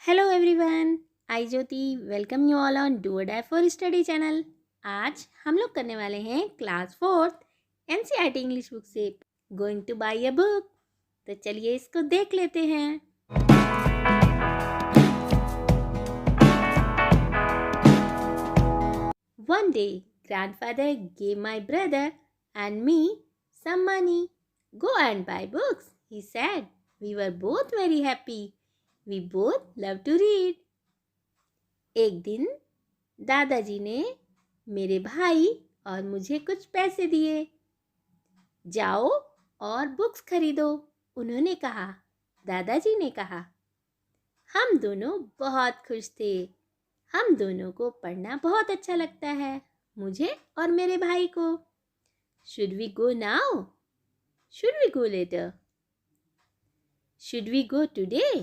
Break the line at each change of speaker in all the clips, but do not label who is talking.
Hello everyone, I Jyoti welcome you all on do die for study channel. आज हम लोग करने वाले हैं class fourth NCERT English book से going to buy a book. तो चलिए इसको देख लेते हैं। One day grandfather gave my brother and me some money. Go and buy books, he said. We were both very happy. We both love to read. एक दिन दादाजी ने मेरे भाई और मुझे कुछ पैसे दिए। जाओ और बुक्स खरीदो, उन्होंने कहा। दादाजी ने कहा। हम दोनों बहुत खुश थे। हम दोनों को पढ़ना बहुत अच्छा लगता है, मुझे और मेरे भाई को। Should we go now? Should we go later? Should we go today?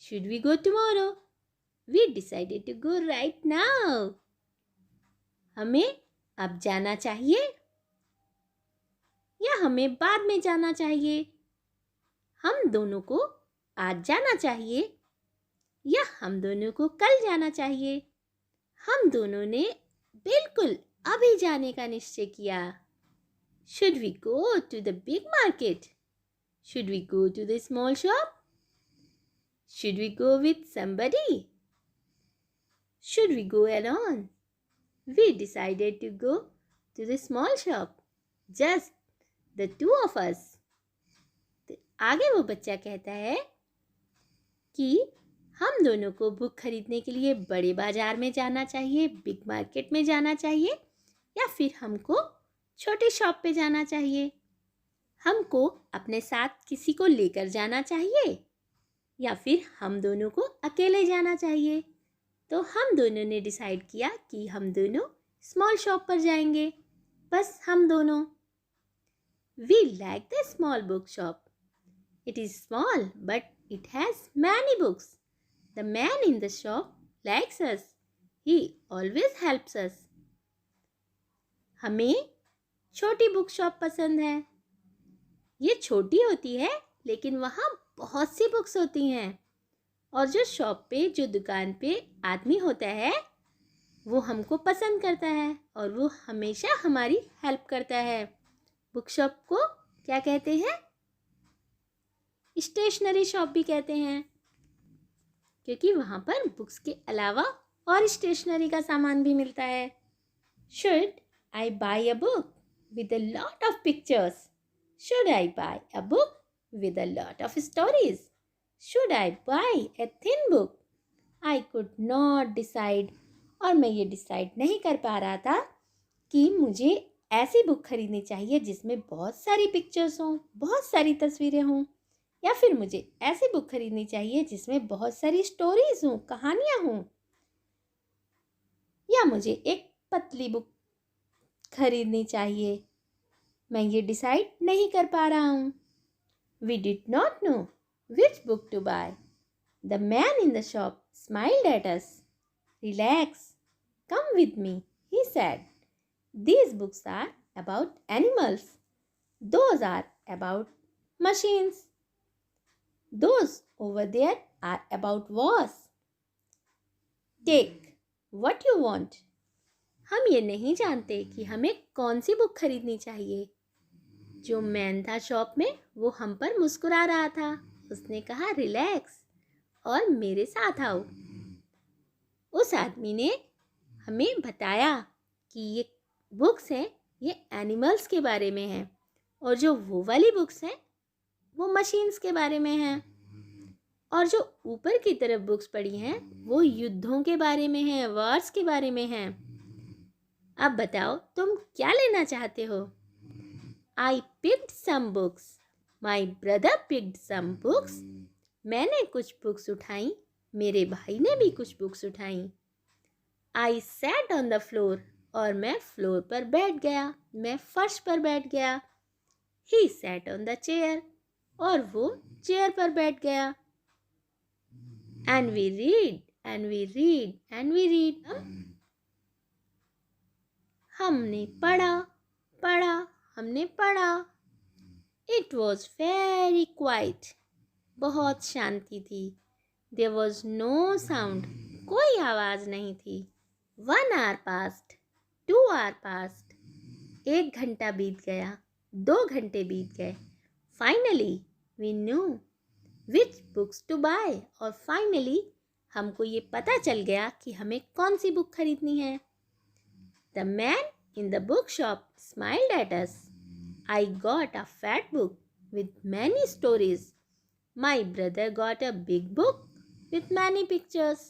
Should we go tomorrow? We decided to go right now. हमें अब जाना चाहिए या हमें बाद में जाना चाहिए? हम दोनों को आज जाना चाहिए या हम दोनों को कल जाना चाहिए? हम दोनों ने बिल्कुल अभी जाने का निश्चय किया। Should we go to the big market? Should we go to the small shop? Should we go with somebody? Should we go alone? We decided to go to the small shop. Just the two of us. तो आगे वो बच्चा कहता है कि हम दोनों को बुक खरीदने के लिए बड़े बाजार में जाना चाहिए, बिग मार्केट में जाना चाहिए, या फिर हमको छोटे शॉप पे जाना चाहिए। हमको अपने साथ किसी को लेकर जाना चाहिए या फिर हम दोनों को अकेले जाना चाहिए। तो हम दोनों ने डिसाइड किया कि हम दोनों स्मॉल शॉप पर जाएंगे, बस हम दोनों। We like the small book shop. It is small but it has many books. The man in the shop likes us. He always helps us. हमें छोटी बुक शॉप पसंद है। ये छोटी होती है लेकिन वहाँ बहुत सी बुक्स होती हैं। और जो शॉप पे, जो दुकान पे आदमी होता है, वो हमको पसंद करता है और वो हमेशा हमारी हेल्प करता है। बुक शॉप को क्या कहते हैं? स्टेशनरी शॉप भी कहते हैं, क्योंकि वहाँ पर बुक्स के अलावा और स्टेशनरी का सामान भी मिलता है। Should I buy a book with a lot of pictures? Should I buy a book with a lot of stories? Should I buy a thin book? I could not decide. और मैं ये decide नहीं कर पा रहा था कि मुझे ऐसी बुक खरीदनी चाहिए जिसमें बहुत सारी पिक्चर्स हों, बहुत सारी तस्वीरें हों, या फिर मुझे ऐसी बुक खरीदनी चाहिए जिसमें बहुत सारी स्टोरीज हों, कहानियाँ हों, या मुझे एक पतली बुक खरीदनी चाहिए। मैं ये डिसाइड नहीं कर पा रहा हूँ। We did not know which book to buy. The man in the shop smiled at us. Relax, come with me, he said. These books are about animals. Those are about machines. Those over there are about wars. Take what you want. हम ये नहीं जानते कि हमें कौन सी book खरीदनी चाहिए। जो मैन था शॉप में, वो हम पर मुस्कुरा रहा था। उसने कहा रिलैक्स और मेरे साथ आओ। उस आदमी ने हमें बताया कि ये बुक्स हैं, ये एनिमल्स के बारे में हैं, और जो वो वाली बुक्स हैं वो मशीन्स के बारे में हैं, और जो ऊपर की तरफ बुक्स पड़ी हैं वो युद्धों के बारे में हैं, वॉर्स के बारे में हैं। अब बताओ तुम क्या लेना चाहते हो? I picked some books. My brother picked some books. मैंने कुछ बुक्स उठाई, मेरे भाई ने भी कुछ बुक्स उठाई। I sat on the floor. और मैं फ्लोर पर बैठ गया, मैं फर्श पर बैठ गया। He sat on the chair. और वो चेयर पर बैठ गया। And we read, and we read, and we read. हमने पढ़ा, पढ़ा, हमने पढ़ा। It was very quiet. बहुत शांति थी। There was no sound. कोई आवाज नहीं थी. 1 hour passed. 2 hour passed. 1 घंटा बीत गया. 2 घंटे बीत गए. Finally, we knew which books to buy. और finally, हमको ये पता चल गया कि हमें कौन सी बुक खरीदनी है. The man in the bookshop smiled at us. I got a fat book with many stories. My brother got a big book with many pictures.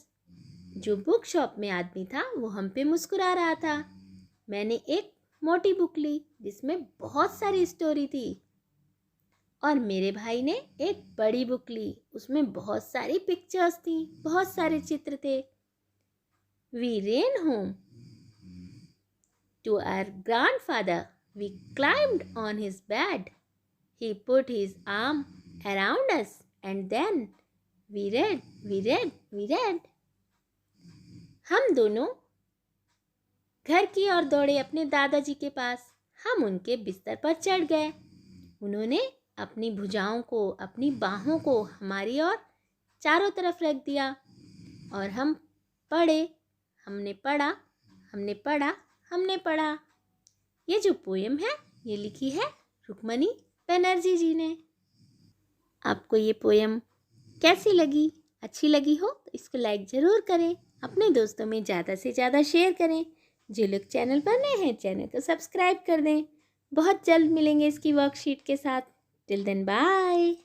जो बुक शॉप में आदमी था वो हम पे मुस्कुरा रहा था. मैंने एक मोटी बुक ली जिसमें बहुत सारी स्टोरी थी और मेरे भाई ने एक बड़ी बुक ली, उसमें बहुत सारी पिक्चर्स थी, बहुत सारे चित्र थे. We ran home to our grandfather. We climbed on his bed. He put his arm around us and then we read. हम दोनों घर की ओर दौड़े अपने दादाजी के पास. हम उनके बिस्तर पर चढ़ गए. उन्होंने अपनी भुजाओं को, अपनी बाहों को हमारी ओर चारों तरफ रख दिया और हम पढ़े. हमने पढ़ा. ये जो पोएम है ये लिखी है रुक्मणी बनर्जी जी ने. आपको ये पोएम कैसी लगी? अच्छी लगी हो तो इसको लाइक ज़रूर करें. अपने दोस्तों में ज़्यादा से ज़्यादा शेयर करें. जो लोग चैनल पर नए हैं चैनल को सब्सक्राइब कर दें. बहुत जल्द मिलेंगे इसकी वर्कशीट के साथ. Till then bye.